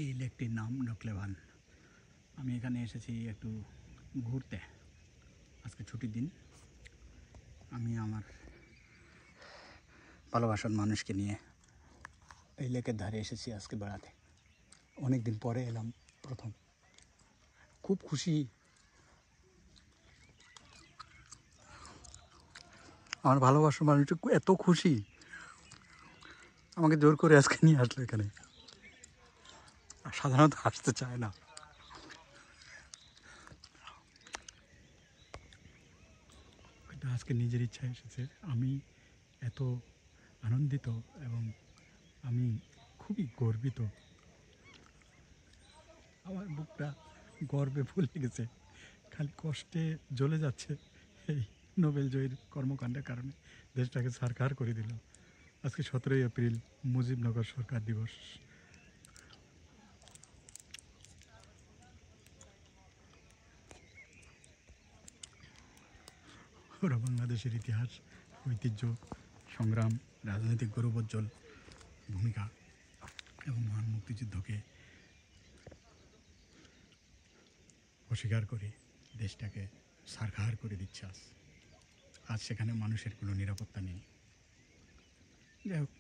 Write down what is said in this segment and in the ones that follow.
এই লেকটির নাম নকলেভান। আমি এখানে এসেছি একটু ঘুরতে। আজকে ছুটির দিন। আমি আমার ভালোবাসার মানুষকে নিয়ে এই লেকের ধারে এসেছি আজকে বেড়াতে। অনেক দিন পরে এলাম, প্রথম। খুব খুশি। আমার ভালোবাসার মানুষটা এত খুশি, আমাকে জোর করে আজকে নিয়ে আসলো এখানে। সাধারণত আসতে চায় না। আজকে নিজের ইচ্ছায় এসেছে। আমি এত আনন্দিত এবং আমি খুবই গর্বিত। আমার বুকটা গর্বে ফুলে গেছে, খালি কষ্টে জ্বলে যাচ্ছে। এই নোবেল জয়ীর কর্মকাণ্ডের কারণে দেশটাকে ছারখার করে দিল। আজকে 17ই এপ্রিল, মুজিবনগর সরকার দিবস। ওরা বাংলাদেশের ইতিহাস, ঐতিহ্য, সংগ্রাম, রাজনৈতিক গৌরবোজ্জ্বল ভূমিকা এবং মহান মুক্তিযুদ্ধকে অস্বীকার করে দেশটাকে ছারখার করে দিচ্ছে। আজ সেখানে মানুষের কোনো নিরাপত্তা নেই। যাই হোক,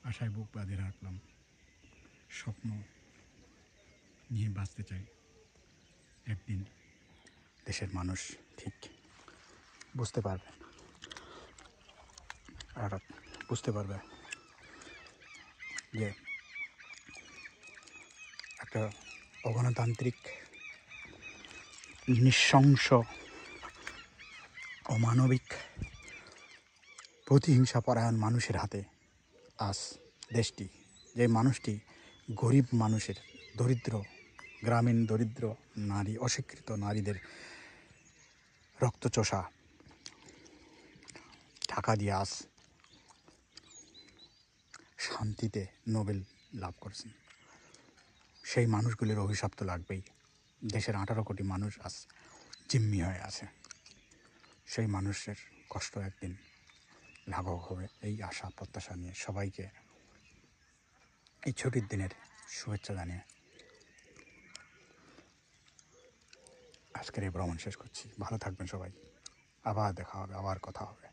আশায় বুক বাঁধে রাখলাম। স্বপ্ন নিয়ে বাঁচতে চাই। একদিন দেশের মানুষ ঠিক বুঝতে পারবে, আর বুঝতে পারবে যে একটা অগণতান্ত্রিক, নৃশংস, অমানবিক, প্রতিহিংসাপরায়ণ মানুষের হাতে আজ দেশটি, যে মানুষটি গরিব মানুষের, দরিদ্র, গ্রামীণ দরিদ্র নারী, অশিক্ষিত নারীদের রক্তচোষা টাকা দিয়ে আজ শান্তিতে নোবেল লাভ করেছেন। সেই মানুষগুলির অভিশাপ তো লাগবেই। দেশের 18 কোটি মানুষ আজ জিম্মি হয়ে আছে। সেই মানুষের কষ্ট একদিন লাঘব হবে, এই আশা প্রত্যাশা নিয়ে সবাইকে এই ছুটির দিনের শুভেচ্ছা জানিয়ে আজকের এই ভ্রমণ শেষ করছি। ভালো থাকবেন সবাই। আবার দেখা হবে, আবার কথা হবে।